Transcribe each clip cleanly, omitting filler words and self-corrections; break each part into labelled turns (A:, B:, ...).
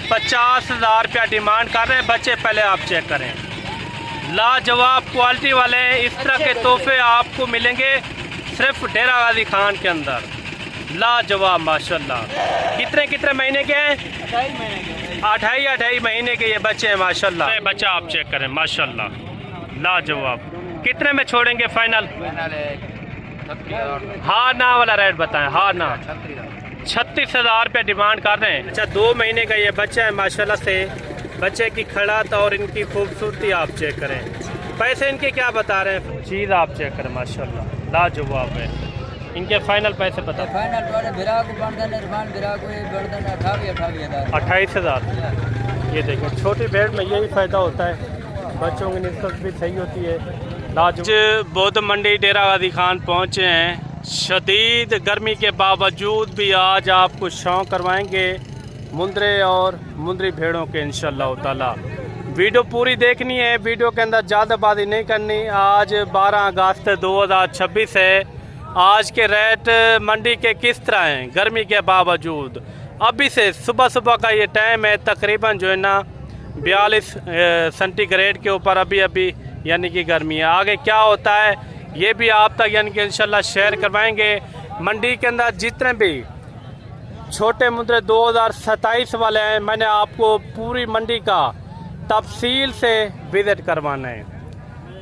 A: 50,000 रुपया डिमांड कर रहे हैं बच्चे। पहले आप चेक करें, लाजवाब क्वालिटी वाले इस तरह के तोहफे आपको मिलेंगे सिर्फ डेरा गाजी खान के अंदर। लाजवाब माशाल्लाह। कितने कितने महीने के हैं? 28 महीने के ये बच्चे हैं माशाल्लाह। बच्चा आप चेक करें माशाल्लाह लाजवाब। कितने में छोड़ेंगे फाइनल? हाँ ना वाला रेट बताएं। हाँ ना 36,000 रुपये डिमांड कर रहे हैं। अच्छा 2 महीने का ये बच्चा है माशाल्लाह से। बच्चे की खड़ात और इनकी खूबसूरती आप चेक करें। पैसे इनके क्या बता रहे हैं? चीज़ आप चेक करें माशाल्लाह लाजवाब है। इनके फाइनल पैसे बता। 28,000। ये देखें छोटी भेड़ में यही फ़ायदा होता है, बच्चों की निस्बत भी सही होती है। आज बौद्ध मंडी डेरा गाजी खान पहुँचे हैं। शदीद गर्मी के बावजूद भी आज आपको शौक करवाएंगे मुंदरे और मुंदरी भेड़ों के इंशाल्लाह ताला। वीडियो पूरी देखनी है, वीडियो के अंदर ज़्यादाबाजी नहीं करनी। आज 12 अगस्त 2026 है। आज के रेट मंडी के किस तरह हैं गर्मी के बावजूद? अभी से सुबह सुबह का ये टाइम है, तकरीबन जो है ना 42 सेंटीग्रेड के ऊपर अभी यानी कि गर्मी है। आगे क्या होता है ये भी आप तक यानी कि इंशाल्लाह शेयर करवाएंगे। मंडी के अंदर जितने भी छोटे मुद्रे 2027 वाले हैं, मैंने आपको पूरी मंडी का तफसील से विज़िट करवाना है।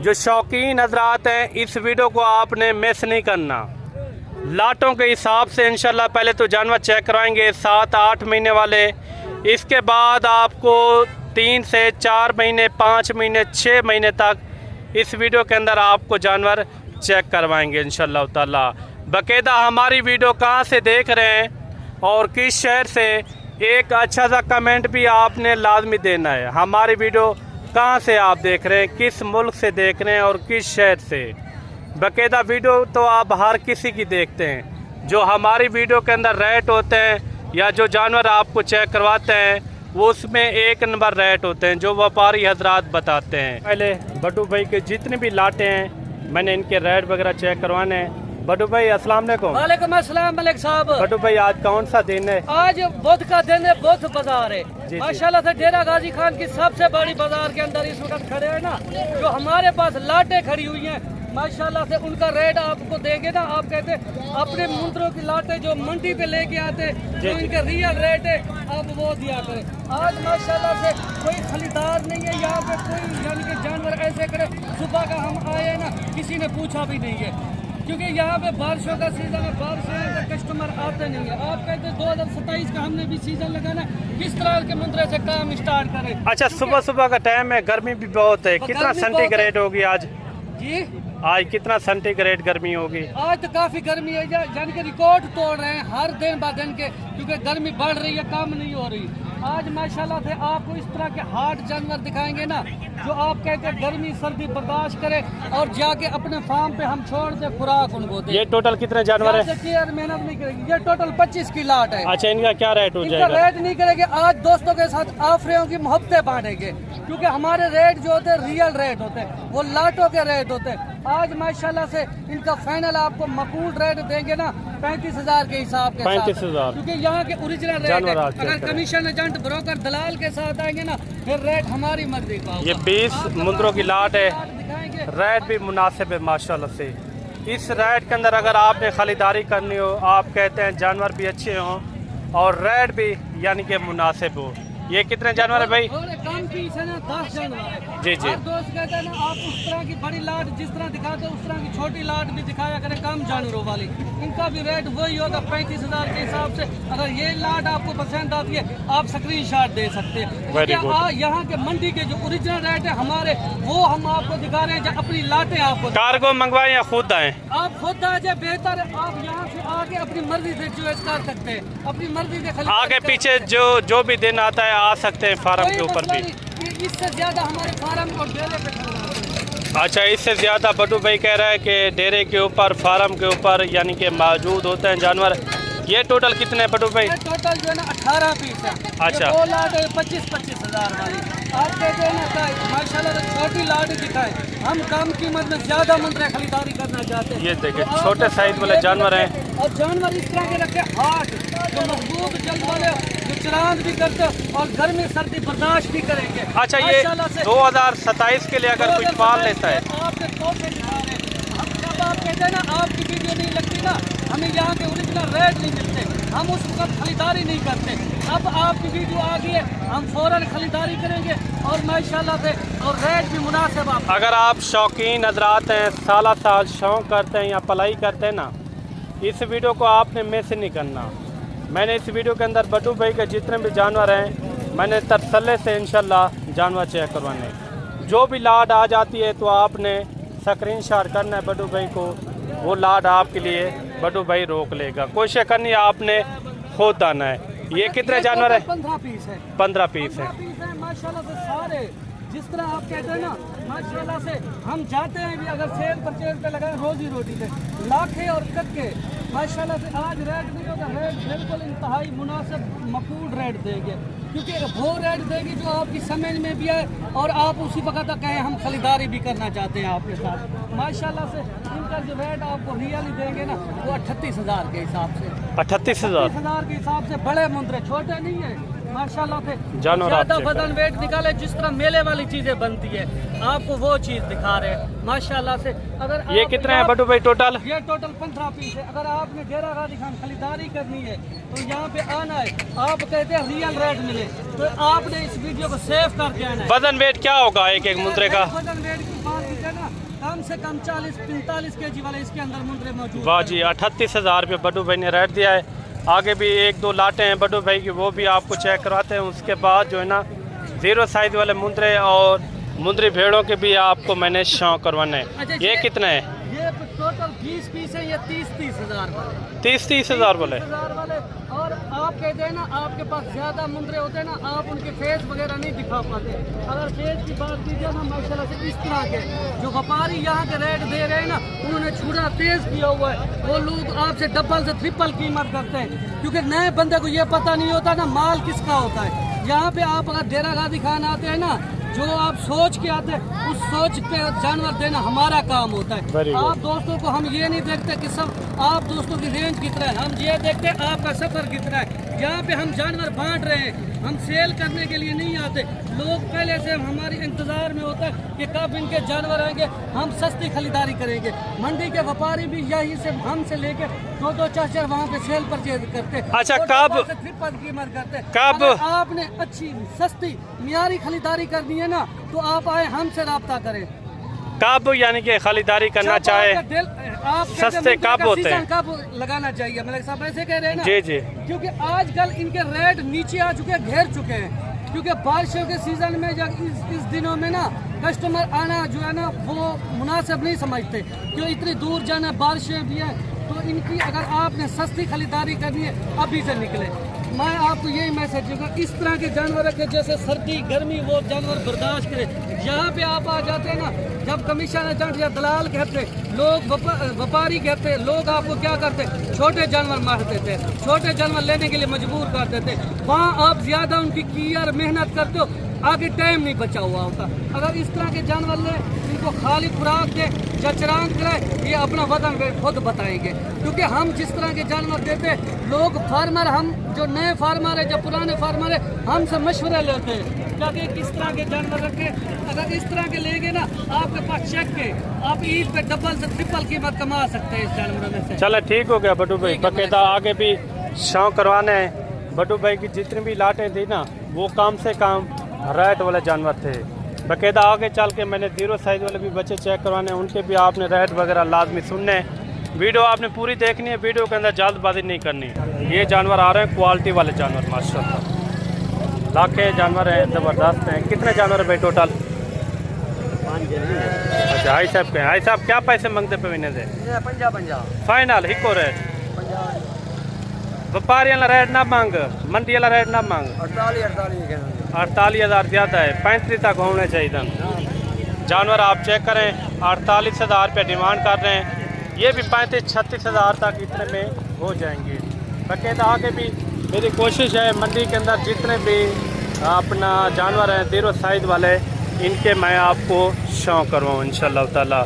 A: जो शौकीन हजरात हैं इस वीडियो को आपने मिस नहीं करना। लाटों के हिसाब से इंशाल्लाह पहले तो जानवर चेक करवाएंगे 7-8 महीने वाले। इसके बाद आपको 3 से 4 महीने, 5 महीने, 6 महीने तक इस वीडियो के अंदर आपको जानवर चेक करवाएंगे इंशाल्लाह ताला। बाकायदा हमारी वीडियो कहाँ से देख रहे हैं और किस शहर से, एक अच्छा सा कमेंट भी आपने लाजमी देना है। हमारी वीडियो कहाँ से आप देख रहे हैं, किस मुल्क से देख रहे हैं और किस शहर से। बाकायदा वीडियो तो आप हर किसी की देखते हैं। जो हमारी वीडियो के अंदर रेट होते हैं या जो जानवर आपको चेक करवाते हैं वो उसमें 1 नंबर रेट होते हैं जो व्यापारी हजरात बताते हैं। पहले बड्डू भाई के जितने भी लाटे हैं मैंने इनके रेट वगैरह चेक करवाने हैं। बड्डू भाई अस्सलाम वालेकुम।
B: वालेकुम अस्सलाम मलिक साहब।
A: बड्डू भाई आज कौन सा दिन है?
B: आज बुध का दिन है, बुध बाजार है माशाल्लाह से। डेरा गाजी खान की सबसे बड़ी बाजार के अंदर इस वक्त खड़े हैं ना, जो हमारे पास लाटें खड़ी हुई हैं माशाल्लाह से, उनका रेट आपको देंगे ना। आप कहते अपने मुंदरों की लाटें जो मंडी पे लेके आते जो इनके रियल रेट है आप वो दिया करें। आज माशाल्लाह से कोई खरीदार नहीं है यहाँ पे, कोई यानी कि जानवर ऐसे करे। सुबह का हम आए ना किसी ने पूछा भी नहीं है, क्योंकि यहाँ पे बारिशों का सीजन है, बारिशों में कस्टमर आते नहीं है। आप कहते 2027 का हमने भी सीजन लगाना, किस तरह के मुंदरे से काम स्टार्ट करें।
A: अच्छा सुबह सुबह का टाइम है, गर्मी भी बहुत है। कितना सेंटीग्रेड होगी आज?
B: जी
A: आज कितना सेंटीग्रेड गर्मी होगी?
B: आज तो काफी गर्मी है, यानी कि रिकॉर्ड तोड़ रहे हैं हर दिन ब दिन के, क्योंकि गर्मी बढ़ रही है, कम नहीं हो रही। आज माशाल्लाह से आपको इस तरह के हार्ड जानवर दिखाएंगे ना, जो आप कहते हैं गर्मी सर्दी बर्दाश्त करे और जाके अपने फार्म पे हम छोड़ दे खुराक उनको दे।
A: ये टोटल कितने जानवर है?
B: केयर मेहनत नहीं करेगी। ये टोटल 25 की लाट है।
A: अच्छा इनका क्या रेट हो जाएगा?
B: रेट नहीं करेंगे, आज दोस्तों के साथ आफरियों की मोहब्बतें बांटेंगे, क्योंकि हमारे रेट जो होते हैं रियल रेट होते हैं, वो लाटों के रेट होते हैं। आज माशाल्लाह से इनका फाइनल आपको मकबूल रेट देंगे ना 35,000 के हिसाब के
A: 35,000,
B: क्योंकि यहाँ के ओरिजिनल रेट है। अगर कमीशन एजेंट ब्रोकर दलाल के साथ आएंगे ना फिर रेट हमारी मर्जी का।
A: ये 20 मुंदरों की लाट है, रेट भी मुनासिब है माशाल्लाह से। इस रेट के अंदर अगर आपने खरीदारी करनी हो, आप कहते हैं जानवर भी अच्छे हों और रेट भी यानी कि मुनासिब हो। ये कितने जानवर है भाई?
B: कम पीस है ना 10 जानवर।
A: जी जी।
B: दोस्त कहते हैं ना आप उस तरह की बड़ी लाट जिस तरह दिखाते हैं उस तरह की छोटी लाट भी दिखाया करें कम जानवरों वाली। इनका भी रेट वही होगा 35,000 के हिसाब से। अगर ये लाट आपको पसंद आती है आप स्क्रीनशॉट दे सकते हैं। यहाँ के मंडी के जो ओरिजिनल रेट है हमारे, वो हम आपको दिखा रहे हैं। जो अपनी लाटें आपको
A: कार्गो मंगवाएं या खुद आए?
B: आप खुद आ जाए, बेहतर है। आप यहाँ से आके अपनी मर्जी से चॉइस कर सकते हैं, अपनी मर्जी से
A: आगे पीछे जो भी दिन आता है आ सकते हैं फार्म के ऊपर भी।
B: इससे ज्यादा हमारे फार्म और डेरे पे।
A: अच्छा इससे ज़्यादा बड्डू भाई कह रहा है कि डेरे के ऊपर फार्म के ऊपर यानी कि मौजूद होते हैं जानवर। ये टोटल कितने बड्डू भाई?
B: टोटल जो है ना 18 पीस है।
A: अच्छा
B: 2 लाख 25-25 36,000 वाली। आप कहते हैं ना माशाल्लाह से छोटी लाट दिखाए, हम कम कीमत में ज्यादा मुंद्रे खरीदारी करना चाहते हैं।
A: ये देखिए छोटे साइज वाले जानवर हैं,
B: और जानवर इस तरह के रखे हाट जो महबूब जल्द वाले जो चरांद भी करते और गर्मी सर्दी बर्दाश्त भी करेंगे।
A: अच्छा ये 2027 के लिए अगर कोई पाल लेता है,
B: आपके तोहफे दिखा रहे हैं। हम जब आप कहते हैं ना आपकी वीडियो नहीं लगती ना, हमें यहाँ के ओरिजिनल रेट नहीं मिलते, हम उस वक्त खरीदारी नहीं करते। अब आपकी वीडियो आ गई है, हम फौरन खरीदारी करेंगे और माशाल्लाह से और रेट भी मुनासिब। आप
A: अगर आप शौकीन हजरात हैं, साल साल शौक करते हैं या पलाई करते हैं ना, इस वीडियो को आपने मिस नहीं करना। मैंने इस वीडियो के अंदर बड्डू भाई के जितने भी जानवर हैं, मैंने तसल्ले से इंशाल्लाह जानवर चेक करवाने। जो भी लाड आ जाती है तो आपने स्क्रीनशॉट करना है बड्डू भाई को, वो लाड आपके लिए बड्डू भाई रोक लेगा। कोशिश करनी है आपने खुद आना है। ये कितने जानवर है?
B: 15 पीस है।
A: 15 पीस है।
B: 15 पीस है माशाल्लाह से सारे, जिस तरह आप कहते हैं ना माशाल्लाह से हम जाते हैं भी अगर सेल परचेज पे लगाए रोजी रोटी पे लाखे और कक्के माशाल्लाह से आज रेट नहीं होगा, रेट बिल्कुल इंतहाई मुनासिब मकबूल रेट देंगे, क्योंकि वो रेट देगी जो आपकी समझ में भी आए और आप उसी वक्त कहें हम खरीदारी भी करना चाहते हैं आपके साथ। माशाल्लाह से इनका जो रेट आपको रियली देंगे ना वो 38,000 के हिसाब से,
A: 38,000
B: के हिसाब से बड़े मुंद्रे, छोटे नहीं है माशाल्लाह से।
A: जानवर
B: ज्यादा वजन वेट निकाले जिस तरह मेले वाली चीजें बनती है, आपको वो चीज दिखा रहे हैं माशाल्लाह से। अगर
A: ये कितने हैं बड्डू भाई टोटल?
B: ये टोटल 15 पीस है। अगर आपने डेरा गाजी खान खरीदारी करनी है तो यहाँ पे आना है, आप कहते हैं रियल रेट मिले तो आपने इस वीडियो को सेव करके आना है।
A: वजन वेट क्या होगा एक एक मुंद्रे का?
B: वजन वेट की बात की ना कम से कम 40-45 kg वाले इसके अंदर मुंद्रे मौजूद।
A: वाह जी, 38,000 रुपये बड्डू भाई ने रेट दिया है। आगे भी एक दो लाटे हैं बड्डू भाई की, वो भी आपको चेक करवाते हैं। उसके बाद जो है ना 0 साइज वाले मुंद्रे और मुंद्री भेड़ों के भी आपको मैंने शौक करवाने हैं।
B: अच्छा,
A: ये कितने हैं?
B: ये टोटल 20 पीस है, ये 30,000 वाले।
A: 30,000 वाले।
B: 30,000 वाले। और आप कहते हैं ना आपके पास ज्यादा मुंद्रे होते हैं ना, आप उनके फेस वगैरह नहीं दिखा पाते। अगर फेस की बात कीजिए ना माशाल्लाह से इस तरह के जो व्यापारी यहाँ के रेट दे रहे हैं ना, उन्होंने छुरा तेज किया हुआ है। वो लोग आपसे डबल से ट्रिपल कीमत करते हैं, क्योंकि नए बंदे को ये पता नहीं होता ना माल किसका होता है। यहाँ पे आप अगर डेरा गाजी खान आते हैं ना, जो आप सोच के आते हैं उस सोच पे जानवर देना हमारा काम होता है। आप दोस्तों को हम ये नहीं देखते कि सब आप दोस्तों की रेंज कितना है, हम ये देखते हैं आपका सफर कितना है। यहाँ पे हम जानवर बांट रहे हैं, हम सेल करने के लिए नहीं आते। लोग पहले से हमारी इंतजार में होता है कि कब इनके जानवर आएंगे, हम सस्ती खरीदारी करेंगे। मंडी के व्यापारी भी यही से हमसे लेके 2-2 4-4 वहाँ पे सेल परचेज करते।
A: अच्छा, कब
B: ट्रिपल कीमत करते?
A: कब
B: आपने अच्छी सस्ती मियारी खरीदारी करनी है ना तो आप आए हमसे रब्ता करें।
A: कब यानी कि खरीदारी करना चाहे
B: आप
A: सस्ते कब होते हैं?
B: कब लगाना चाहिए मलिक साहब ऐसे कह रहे हैं ना?
A: जी जी।
B: क्योंकि आजकल इनके रेट नीचे आ चुके हैं, घेर चुके हैं। क्योंकि बारिशों के सीजन में जब इस दिनों में ना कस्टमर आना जो है ना वो मुनासिब नहीं समझते, क्यों इतनी दूर जाना, बारिशें भी हैं। तो इनकी अगर आपने सस्ती खरीदारी करनी है अभी से निकले। मैं आपको यही मैसेज दूंगा, इस तरह के जानवर के जैसे सर्दी गर्मी वो जानवर बर्दाश्त करे। यहाँ पे आप आ जाते हैं ना, जब कमीशन एजेंट या दलाल कहते, लोग व्यापारी कहते, लोग आपको क्या करते, छोटे जानवर मार देते, छोटे जानवर लेने के लिए मजबूर कर देते। वहाँ आप ज्यादा उनकी केयर मेहनत करते हो, आगे टाइम नहीं बचा हुआ होता। अगर इस तरह के जानवर ले, इनको खाली खुराक दे, चचरान कराए, ये अपना वजन वेट खुद बताएंगे। क्योंकि हम जिस तरह के जानवर देते, लोग फार्मर, हम जो नए फार्मर है, जो पुराने फार्मर है, हमसे मशवरा लेते हैं ताकि किस तरह के जानवर रखे। अगर इस तरह के लेंगे ना, आपके पास चेक के आप ईद पे डबल से ट्रिपल कीमत कमा सकते हैं इस जानवरों में से।
A: चलो ठीक हो गया बड्डू भाई, बकायदा आगे भी शौक करवाने हैं। बड्डू भाई की जितनी भी लाटें थी ना वो काम से काम रेट वाले जानवर थे। बकायदा आगे चल के मैंने 0 साइज वाले भी बच्चे चेक करवाने हैं, उनके भी आपने रेट वगैरह लाजमी सुनने हैं। वीडियो आपने पूरी देखनी है, वीडियो के अंदर जल्दबाजी नहीं करनी। ये जानवर आ रहे हैं क्वालिटी वाले जानवर, माशाल्लाह लाखे जानवर हैं, ज़बरदस्त हैं। कितने जानवर है भाई टोटल?
B: 5
A: अच्छा, हाई साहब के हाई साहब क्या पैसे मांगते पे महीने से?
B: 50
A: फाइनल हिको रेट, व्यापारी वाला रेट ना मांग, मंडी वाला रेट ना मांग। 48,000 ज़्यादा है, 35 तक होने चाहिए। जानवर आप चेक करें, 48,000 रुपये डिमांड कर रहे हैं। ये भी 35-36,000 तक इतने में हो जाएंगे। बाकायदा आगे भी मेरी कोशिश है मंडी के अंदर जितने भी अपना जानवर हैं जीरो साइज़ वाले, इनके मैं आपको शो करवाऊँ इंशाल्लाह ताला।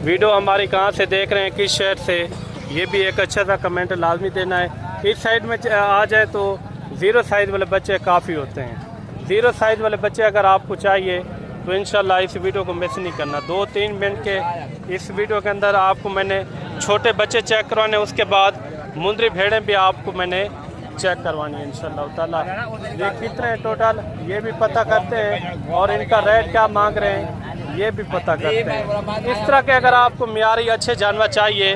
A: वीडियो हमारी कहाँ से देख रहे हैं, किस शहर से, ये भी एक अच्छा सा कमेंट लाजमी देना है। इस साइड में आ जाए तो ज़ीरो साइज़ वाले बच्चे काफ़ी होते हैं। ज़ीरो साइज़ वाले बच्चे अगर आपको चाहिए तो इंशाल्लाह इस वीडियो को मिस नहीं करना। 2-3 मिनट के इस वीडियो के अंदर आपको मैंने छोटे बच्चे चेक करवाने, उसके बाद मुंदरी भेड़ें भी आपको मैंने चेक करवानी है इंशाल्लाह ताला। ये कितने हैं टोटल ये भी पता करते हैं, और इनका रेट क्या मांग रहे हैं ये भी पता करते हैं। इस तरह के अगर आपको मियारी अच्छे जानवर चाहिए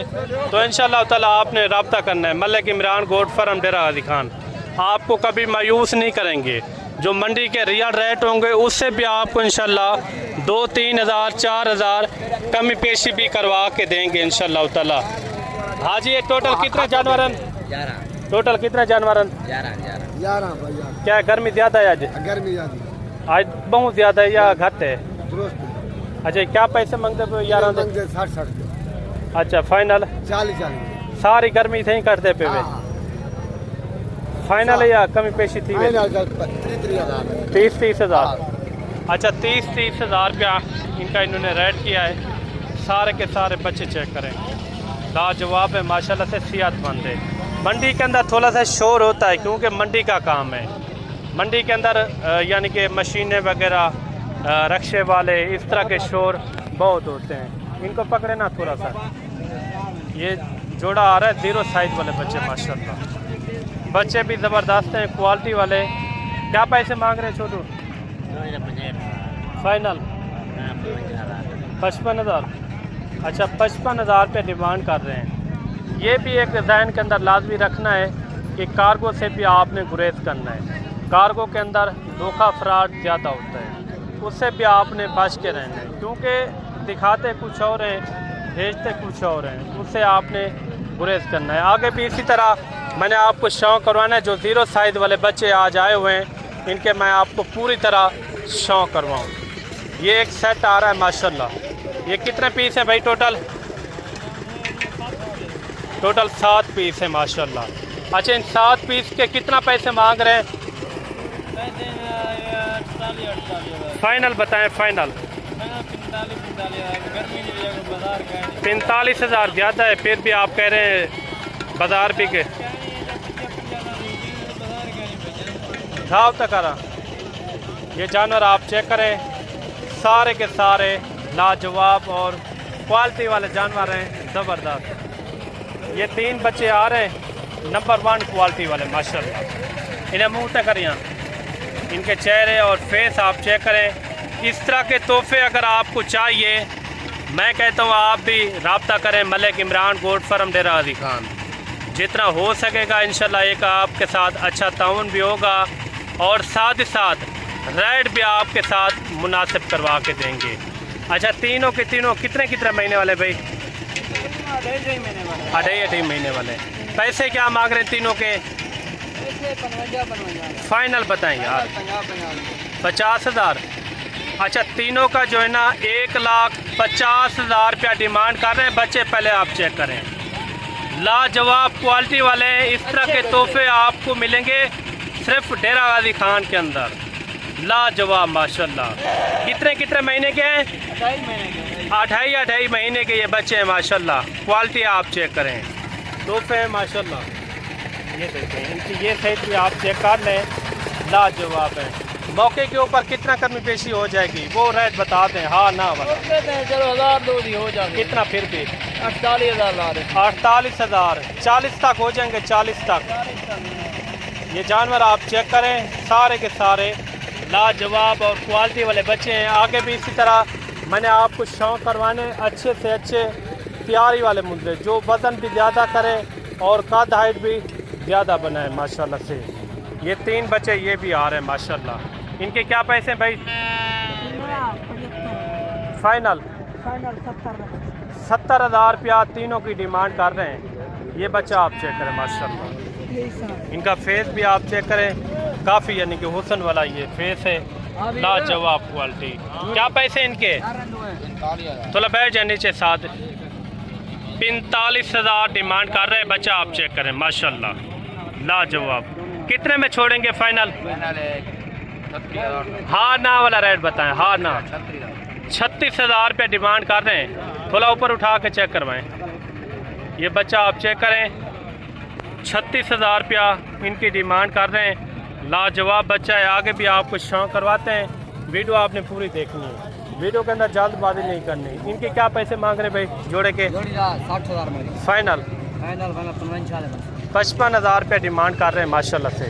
A: तो इंशाल्लाह ताला आपने रब्ता करना है मलिक इमरान गोट फार्म डेरा गाजी खान। आपको कभी मायूस नहीं करेंगे, जो मंडी के रियल रेट होंगे उससे भी आपको इंशाल्लाह 2-3 हज़ार 4 हज़ार कमी पेशी भी करवा के देंगे इंशाल्लाह ताला। हाँ जी, ये टोटल कितने जानवर हैं? टोटल कितने जानवर हैं?
C: 11 भैया।
A: क्या गर्मी ज़्यादा है आज?
C: गर्मी ज्यादा
A: आज बहुत ज़्यादा है या घट है?
C: दुरुस्त।
A: अच्छा, क्या पैसे मांगते हो यार?
C: 60
A: अच्छा, फाइनल
C: 40
A: सारी गर्मी थे ही करते पे वे फाइनल है या कमी पेशी थी? 30 हज़ार। अच्छा, 30 हज़ार रुपया इनका इन्होंने रेट किया है। सारे के सारे बच्चे चेक करें, लाजवाब है माशाल्लाह से, सेहतमंद है। मंडी के अंदर थोड़ा सा शोर होता है क्योंकि मंडी का काम है। मंडी के अंदर यानी कि मशीनें वगैरह रक्शे वाले इस तरह के शोर बहुत होते हैं। इनको पकड़े ना थोड़ा सा। ये जोड़ा आ रहा है ज़ीरो साइज़ वाले बच्चे माशाल्लाह, बच्चे भी ज़बरदस्त हैं, क्वालिटी वाले। क्या पैसे मांग रहे हैं छोटू? फाइनल 55,000। अच्छा, 55,000 रुपये डिमांड कर रहे हैं। ये भी एक जहन के अंदर लाजमी रखना है कि कार्गो से भी आपने गुरेज करना है। कार्गो के अंदर धोखा फ्रॉड ज़्यादा होता है, उससे भी आपने बच के रहना है क्योंकि दिखाते कुछ और हैं भेजते कुछ और हैं, उससे आपने गुरेज करना है। आगे भी इसी तरह मैंने आपको शौक करवाना है। जो ज़ीरो साइज़ वाले बच्चे आज आए हुए हैं इनके मैं आपको पूरी तरह शौक करवाऊँ। ये एक सेट आ रहा है माशाल्लाह। ये कितने पीस हैं भाई? टोटल 7 पीस है माशाल्लाह। अच्छा, इन 7 पीस के कितना पैसे मांग रहे हैं? फाइनल बताएं, फाइनल 45 हज़ार ज़्यादा है, फिर भी आप कह रहे हैं बाजार भी के घाव तक आ रहा। ये जानवर आप चेक करें, सारे के सारे लाजवाब और क्वालिटी वाले जानवर हैं, ज़बरदस्त। ये 3 बच्चे आ रहे हैं नंबर 1 क्वालिटी वाले माशाल्लाह। इन्हें मुँह तक करें, इनके चेहरे और फेस आप चेक करें। इस तरह के तोहफे अगर आपको चाहिए, मैं कहता हूँ आप भी रब्ता करें मलिक इमरान गोट फार्म डेरा गाजी खान। जितना हो सकेगा इंशाल्लाह एक आपके साथ अच्छा ताउन भी होगा, और साथ ही साथ रेट भी आपके साथ मुनासिब करवा के देंगे। अच्छा, तीनों के तीनों कितने महीने वाले भाई? 2.5 महीने वाले। पैसे क्या मांग रहे हैं तीनों के? फाइनल बताएं यार। 50,000। अच्छा, तीनों का जो है ना 1,50,000 रुपया डिमांड कर रहे हैं बच्चे। पहले आप चेक करें, लाजवाब क्वालिटी वाले इस तरह के तोहफे आपको मिलेंगे सिर्फ डेरा गाजी खान के अंदर। लाजवाब माशाल्लाह। कितने महीने के हैं? 2.5 महीने के ये बच्चे हैं माशाल्लाह। क्वालिटी आप चेक करें, तोहफे हैं माशाल्लाह। ये देखें, इनकी ये सेट भी आप चेक कर लें, लाजवाब है। मौके के ऊपर कितना कमी पेशी हो जाएगी वो रेट बता दें। हाँ ना वाला
B: चलो 1,000 हो जाएगा।
A: कितना फिर भी?
B: 48,000।
A: 48,000। 40 तक हो जाएंगे, 40 तक। ये जानवर आप चेक करें, सारे के सारे लाजवाब और क्वालिटी वाले बच्चे हैं। आगे भी इसी तरह मैंने आपको शौक करवाने अच्छे से अच्छे तैयारी वाले मुद्दे, जो वज़न भी ज़्यादा करें और कद हाइट भी ज़्यादा बनाए माशाल्लाह से। ये 3 बच्चे ये भी आ रहे हैं माशाल्लाह। इनके क्या पैसे हैं भाई? फाइनल 70,000 रुपया तीनों की डिमांड कर रहे हैं। ये बच्चा आप चेक करें माशाल्लाह। इनका फेस भी आप चेक करें, काफ़ी यानी कि हुस्न वाला ये फेस है, लाजवाब क्वालिटी। क्या पैसे इनके? थोड़ा बैठ जाए नीचे। 45,000 डिमांड कर रहे हैं। बच्चा आप चेक करें माशाल्लाह, लाजवाब। कितने में छोड़ेंगे फाइनल? हाँ ना वाला रेट बताएं। हाँ ना 36,000 रुपये डिमांड कर रहे हैं। थोड़ा ऊपर उठा के चेक करवाएं। ये बच्चा आप चेक करें, 36,000 रुपया इनकी डिमांड कर रहे हैं। लाजवाब बच्चा है। आगे भी आपको शौक करवाते हैं। वीडियो आपने पूरी देखनी है, वीडियो के अंदर जल्दबाजी नहीं करनी। इनके क्या पैसे मांग रहे भाई जोड़े के?
B: 60,000
A: फाइनल 55,000 रुपये डिमांड कर रहे हैं माशाल्लाह से।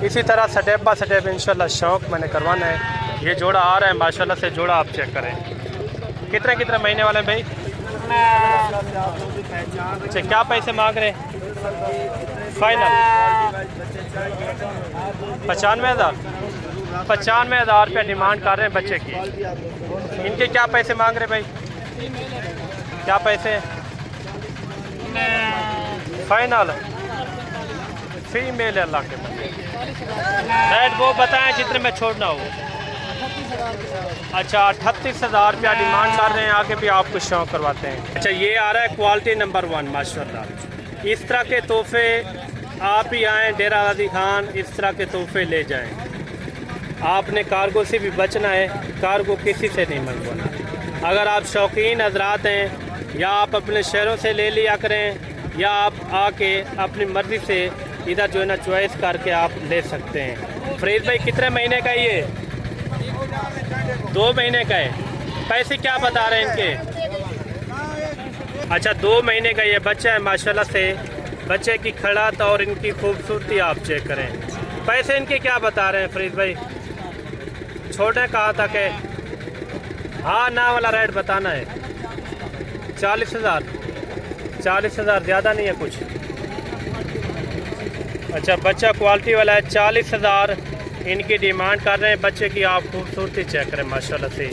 A: इसी तरह स्टेप बाय स्टेप इंशाल्लाह शौक मैंने करवाना है। ये जोड़ा आ रहा है माशाल्लाह से। जोड़ा आप चेक करें कितने कितने महीने वाले हैं भाई? अच्छा क्या पैसे मांग रहे हैं? फाइनल 95,000 95,000 रुपये डिमांड कर रहे हैं बच्चे की। इनके क्या पैसे मांग रहे भाई? क्या पैसे? फाइनल फीमेल अल्लाह के रेट वो बताएं जितने में छोड़ना हो। अच्छा 38,000 रुपया डिमांड कर रहे हैं। आगे भी आपको शौक करवाते हैं। अच्छा ये आ रहा है क्वालिटी नंबर 1 माशाल्लाह। इस तरह के तोहफे आप ही आएँ डेरा गाजी खान, इस तरह के तोहफे ले जाएं। आपने कार्गो से भी बचना है, कार्गो किसी से नहीं मंगवाना। अगर आप शौकीन हजरात हैं या आप अपने शहरों से ले लिया करें या आप आके अपनी मर्ज़ी से इधर जो है ना चॉइस करके आप ले सकते हैं। फरीद भाई कितने महीने का ये? 2 महीने का है। पैसे क्या बता रहे हैं इनके? अच्छा 2 महीने का ये बच्चा है माशाल्लाह से। बच्चे की खड़ात और इनकी खूबसूरती आप चेक करें। पैसे इनके क्या बता रहे हैं फरीद भाई? छोटे कहाँ तक है? हाँ ना वाला रेट बताना है। 40,000 40,000 ज़्यादा नहीं है कुछ। अच्छा बच्चा क्वालिटी वाला है। 40,000 इनकी डिमांड कर रहे हैं। बच्चे की आप खूबसूरती चेक करें माशाल्लाह से।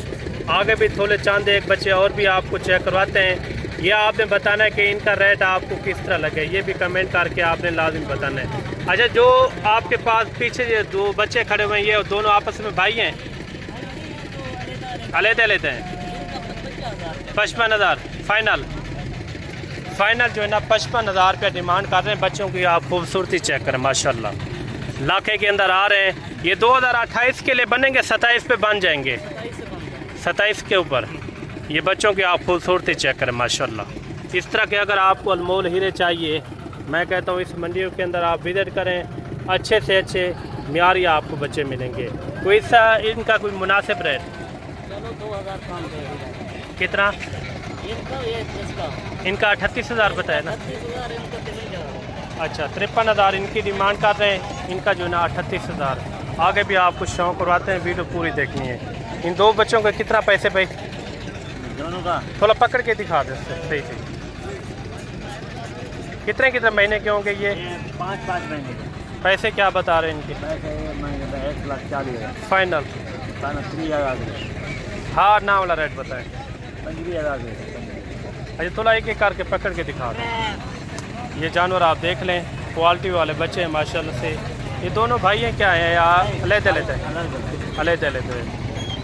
A: आगे भी थोड़े चांद एक बच्चे और भी आपको चेक करवाते हैं। ये आपने बताना है कि इनका रेट आपको किस तरह लगे, ये भी कमेंट करके आपने लाजिम बताना है। अच्छा जो आपके पास पीछे ये 2 बच्चे खड़े हुए हैं, ये दोनों आपस में भाई हैं? अलग लेते हैं। 55,000 फाइनल जो है ना 55,000 रुपये डिमांड कर रहे हैं। बच्चों की आप खूबसूरती चेक करें माशाल्लाह। लाखे के अंदर आ रहे हैं। ये 2028 के लिए बनेंगे, 27 पे बन जाएंगे, 27 के ऊपर। ये बच्चों की आप खूबसूरती चेक करें माशाल्लाह। इस तरह के अगर आपको अनमोल हीरे चाहिए, मैं कहता हूँ इस मंडियों के अंदर आप विजिट करें। अच्छे से अच्छे म्यारी आपको बच्चे मिलेंगे। कोई सा इनका कोई मुनासिब रेट? कितना? इनका 38,000 बताया ना। अच्छा 53,000 इनकी डिमांड कर रहे हैं। इनका जो है ना 38,000। आगे भी आपको शौक करवाते हैं, वीडियो पूरी देखनी है। इन 2 बच्चों के कितना पैसे भाई?
D: दोनों का
A: थोड़ा पकड़ के दिखा दे सही से। कितने कितने महीने के होंगे ये?
D: 5 महीने के।
A: पैसे क्या बता रहे हैं इनके?
D: पैसे 1,40,000
A: फाइनल
D: 30,000।
A: हाँ ना वाला रेट बताएं।
D: 25,000।
A: अच्छा थोड़ा एक एक करके पकड़ के दिखा दो। ये जानवर आप देख लें, क्वालिटी वाले बच्चे हैं माशाल्लाह से। ये दोनों भाई हैं क्या हैं या अलग अलग?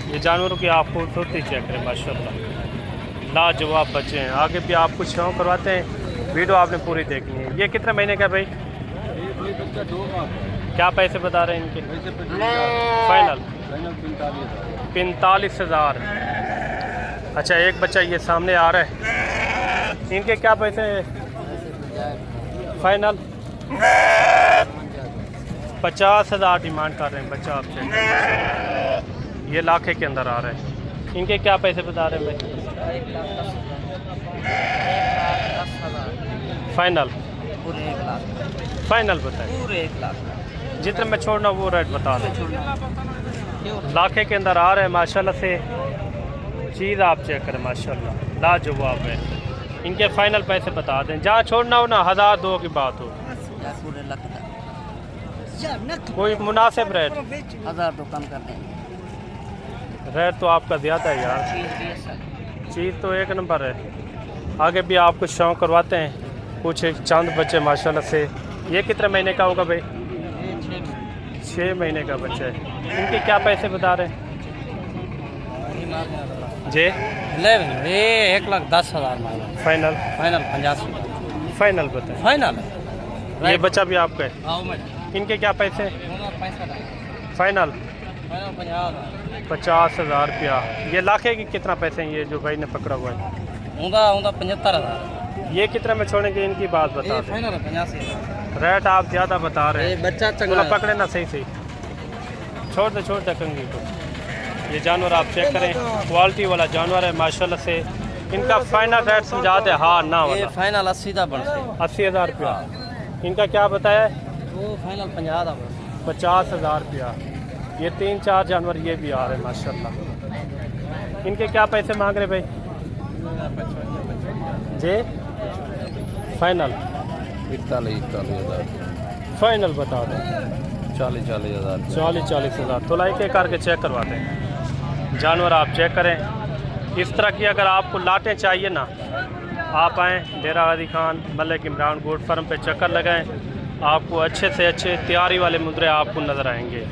A: ये जानवरों की आप खूबसूरती चेक करें माशाल्लाह। लाजवाब बच्चे हैं। आगे भी आप कुछ शौक करवाते हैं, वीडियो आपने पूरी देखनी है। ये कितने महीने का भाई? क्या पैसे बता रहे हैं इनके? फाइनल 45,000। अच्छा एक बच्चा ये सामने आ रहा है, इनके क्या पैसे? फाइनल 50,000 डिमांड कर रहे हैं। बच्चा आप चेक, ये लाखे के अंदर आ रहा है। इनके क्या पैसे बता रहे हैं भाई? फाइनल फाइनल बताएं।
B: पूरे 1 लाख
A: जितने में छोड़ना वो रेट बता दें। लाखे के अंदर आ रहे हैं माशाल्लाह से। चीज़ आप चेक करें माशाल्लाह लाजवाब है। इनके फाइनल पैसे बता दें। जहाँ छोड़ना हो ना 1,000 2 की बात हो,
B: पूरे लाख
A: कोई मुनासिब रेट
B: 1,000 तो कम कर देंगे।
A: रेट तो आपका ज़्यादा है यार। चीज़ तो एक नंबर है। आगे भी आपको शौक करवाते हैं। कुछ चंद बच्चे माशाल्लाह से। ये कितने महीने का होगा भाई? 6 महीने का बच्चा है। इनके क्या पैसे बता रहे हैं जी?
B: ये 1,10,000 मांगा।
A: फाइनल
B: 85
A: फाइनल बताएं।
B: फाइनल।
A: ये बच्चा भी आपका है। इनके क्या पैसे? फाइनल 50,000 रुपया। ये लाखे की कितना पैसे हैं ये जो भाई ने पकड़ा हुआ है?
B: 75,000।
A: ये कितने में छोड़ेंगे इनकी बात बता दें।
B: 85,000।
A: रेट आप ज़्यादा बता रहे हैं।
B: बच्चा
A: थोड़ा पकड़े ना सही सही। छोड़ दे कंगी को। ये जानवर आप चेक करें, क्वालिटी वाला जानवर है माशाल्लाह से। इनका फाइनल रेट समझा दे, हाँ ना वाला
B: फाइनल 80 का बन
A: 80,000 रुपया। इनका क्या बताया?
B: वो फाइनल 50,000।
A: 50,000 रुपया। ये 3-4 जानवर ये भी आ रहे हैं माशाल्लाह। इनके क्या पैसे मांग रहे भाई जी? फाइनल
C: 41,000
A: फाइनल बता दें।
C: 40,000
A: 40,000 तो लाइक करके चेक करवाते हैं। जानवर आप चेक करें। इस तरह की अगर आपको लाटें चाहिए ना, आप आएँ डेरा गाजी खान मलिक इमरान गोट फार्म पे चक्कर लगाएं। आपको अच्छे से अच्छे तैयारी वाले मुद्रे आपको नज़र आएंगे।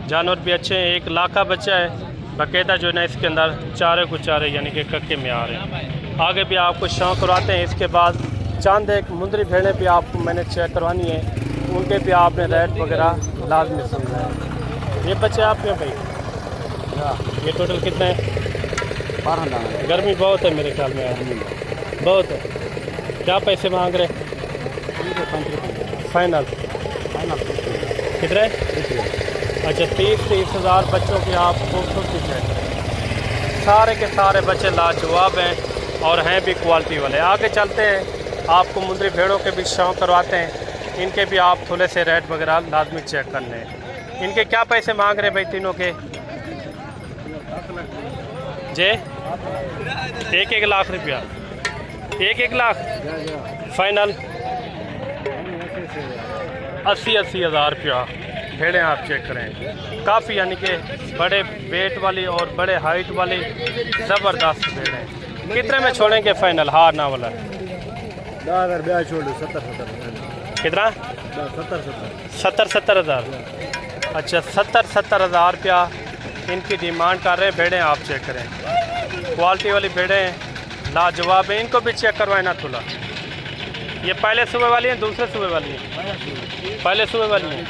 A: जानवर भी अच्छे हैं। एक लाखा बच्चा है बाकायदा जो है ना, इसके अंदर चारे को चारे यानी कि कक्के में आ रहे हैं। आगे भी आपको शौक करवाते हैं। इसके बाद चांद एक मुंदरी भेड़ें भी आपको मैंने चेक करवानी है, उनके भी आपने रेट वगैरह लाजमी समझा है। ये बच्चे आपके भाई ये टोटल कितने हैं?
C: 12 दाना।
A: गर्मी बहुत है मेरे ख्याल में, बहुत है। क्या पैसे मांग रहे? फाइनल कितने? अच्छा 30,000 बच्चों की आप खूबसूरती चेक करें। सारे के सारे बच्चे लाजवाब हैं और हैं भी क्वालिटी वाले। आगे चलते हैं, आपको मुंदरी भेड़ों के भी शौक करवाते हैं। इनके भी आप थोड़े से रेट वगैरह लाजमी चेक करने हैं। इनके क्या पैसे मांग रहे हैं भाई तीनों के? जे 1-1 लाख रुपया। 1-1 लाख फाइनल 80,000 रुपया। भेड़ें आप चेक करें, काफ़ी यानी कि बड़े वेट वाली और बड़े हाइट वाली ज़बरदस्त भेड़ें। कितने में छोड़ेंगे फाइनल? हार ना वाला
C: 10,000 ब्याज छोड़ दो। 70
A: कितना? 70,000। अच्छा 70,000 रुपया इनकी डिमांड कर रहे हैं। भेड़ें आप चेक करें, क्वालिटी वाली भेड़ें लाजवाब है। इनको भी चेक करवाए ना थोड़ा। ये पहले सुबह वाली हैं दूसरे सुबह वाली हैं? पहले सुबह वाली हैं।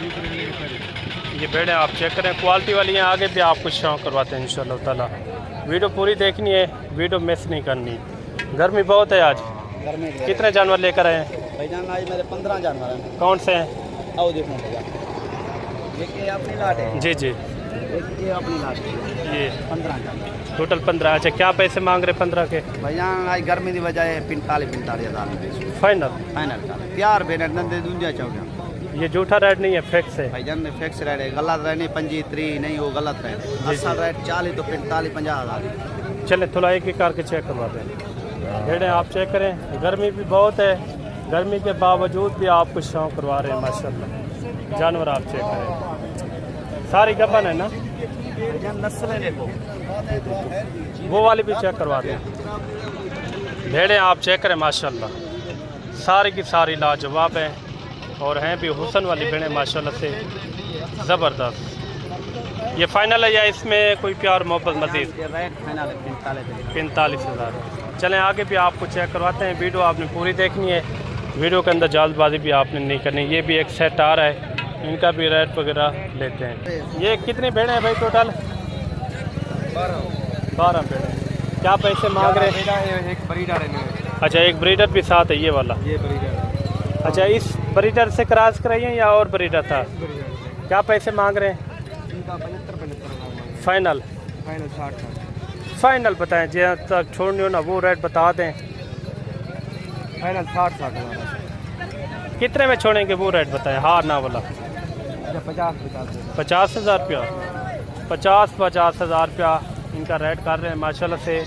A: ये भेड़ें आप चेक करें, क्वालिटी वाली हैं। आगे भी आपको शौक करवाते हैं इंशाल्लाह ताला। वीडियो पूरी देखनी है, वीडियो मिस नहीं करनी। गर्मी बहुत है आज। कितने जानवर लेकर आए हैं
C: भाईजान? आज मेरे 15 जानवर हैं।
A: कौन से हैं?
C: आओ देखो भैया, ये अपनी लाट है।
A: जी जी
C: ये अपनी लाट है।
A: ये
C: 15 जानवर
A: टोटल 15। अच्छा क्या पैसे मांग रहे 15 के?
C: भाईजान? आज गर्मी की वजह है 45,000
A: फाइनल
C: फाइनल प्यार बेने नंदे दूंजा चौक।
A: ये झूठा रेट नहीं है, फिक्स है
C: भाईजान ने फिक्स रेट है। गलत रेट नहीं 25 नहीं, वो गलत रेट। असल रेट 40 तो 45-50,000।
A: चले थोड़ा एक करके चेक करवाते हैं। भेड़ें आप चेक करें, गर्मी भी बहुत है। गर्मी के बावजूद भी आपको शौक करवा रहे हैं माशाल्लाह। जानवर आप चेक करें, सारी गबन है ना। वो वाली भी चेक करवाते हैं। भेड़ें आप चेक करें माशाल्लाह, सारी की सारी लाजवाब हैं और हैं भी हुसन वाली भेड़ें माशाल्लाह से ज़बरदस्त। ये फाइनल है या इसमें कोई प्यार मोहब्बत मज़ीद? 45,000। चलें आगे भी आपको चेक करवाते हैं। वीडियो आपने पूरी देखनी है, वीडियो के अंदर जल्दबाजी भी आपने नहीं करनी। ये भी एक सेट आ रहा है, इनका भी रेट वगैरह लेते हैं। ये कितने भेड़ें हैं भाई टोटल? 12 भेड़ें। क्या पैसे मांग रहे हैं?
C: एक ब्रीडर है।
A: अच्छा एक ब्रीडर भी साथ है ये वाला?
C: ये ब्रीडर।
A: अच्छा इस ब्रीडर से क्रॉस कराइए या और ब्रीडर था? क्या पैसे मांग रहे हैं?
C: इनका 75,000
A: फाइनल?
C: फाइनल 60।
A: फाइनल बताएं, जहाँ तक छोड़नी हो ना वो रेट बता दें।
C: फाइनल 60,000।
A: कितने में छोड़ेंगे वो रेट बताएं, हार ना वाला? 50,000 रुपया। 50,000 रुपया इनका रेट कर रहे हैं माशाल्लाह से।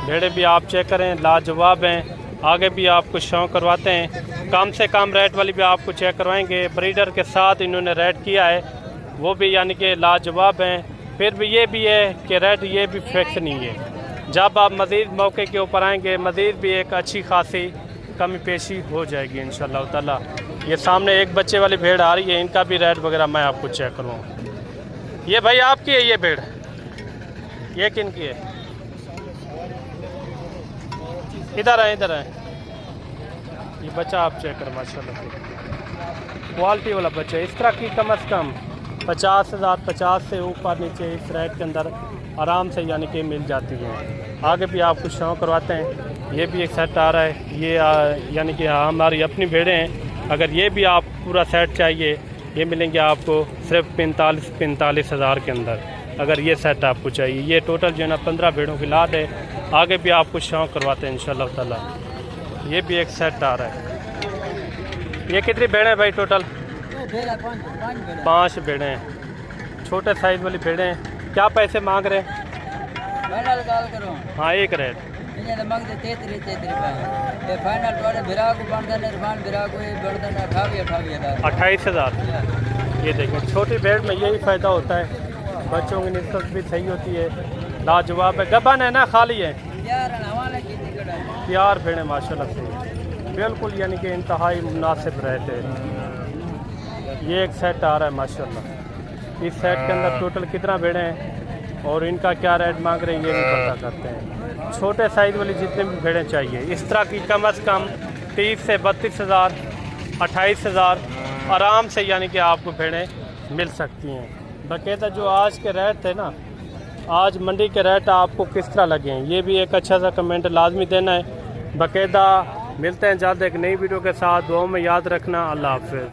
A: भेड़े भी आप चेक करें, लाजवाब हैं। आगे भी आपको शौक करवाते हैं, कम से कम रेट वाली भी आपको चेक करवाएंगे। ब्रीडर के साथ इन्होंने रेट किया है, वो भी यानी कि लाजवाब हैं। फिर भी ये भी है कि रेट ये भी फिक्स नहीं है। जब आप मज़ीद मौके के ऊपर आएंगे मज़ीद भी एक अच्छी खासी कमी पेशी हो जाएगी इंशाल्लाह ताला। ये सामने एक बच्चे वाली भेड़ आ रही है, इनका भी रेट वगैरह मैं आपको चेक करूँ। ये भाई आपकी है ये भेड़? ये किन की है? इधर आए इधर आए। ये बच्चा आप चेक करें माशाल्लाह से, क्वालिटी वाला बच्चा। इस तरह की कम अज़ कम 50,000 50 से ऊपर नीचे इस रेट के अंदर आराम से यानी कि मिल जाती हैं। आगे भी आपको शो करवाते हैं। ये भी एक सेट आ रहा है, ये यानी कि हमारी अपनी भेड़ें हैं। अगर ये भी आप पूरा सेट चाहिए, ये मिलेंगे आपको सिर्फ 45 हज़ार के अंदर, अगर ये सेट आपको चाहिए। ये टोटल जो है ना 15 भेड़ों की लाद है। आगे भी आपको शौक करवाते हैं इंशाल्लाह ताला। ये भी एक सेट आ रहा है। ये कितनी भेड़ें हैं भाई टोटल? 5 भेड़ें हैं, छोटे साइज़ वाली भेड़ें हैं। क्या पैसे मांग रहे हैं? हाँ एक रेट 28,000। ये देखें, छोटी भेड़ में यही फ़ायदा होता है, बच्चों की निस्बत भी सही होती है, लाजवाब है। गबन है ना, खाली है? यार भेड़ें माशाल्लाह से बिल्कुल यानी कि इंतहाई मुनासिब रहते हैं। ये एक सेट आ रहा है माशाल्लाह। इस सेट के अंदर टोटल कितना भेड़ें हैं और इनका क्या रेट मांग रहे हैं ये भी पता करते हैं। छोटे साइज़ वाली जितने भी भेड़ें चाहिए इस तरह की कम से कम 30 से 32 हज़ार 28,000 आराम से यानी कि आपको भेड़ें मिल सकती हैं। बाकायदा जो आज के रेट थे ना, आज मंडी के रेट आपको किस तरह लगे हैं, ये भी एक अच्छा सा कमेंट लाजमी देना है। बाकायदा मिलते हैं जल्द एक नई वीडियो के साथ। दुआओं में याद रखना। अल्लाह हाफ़िज़।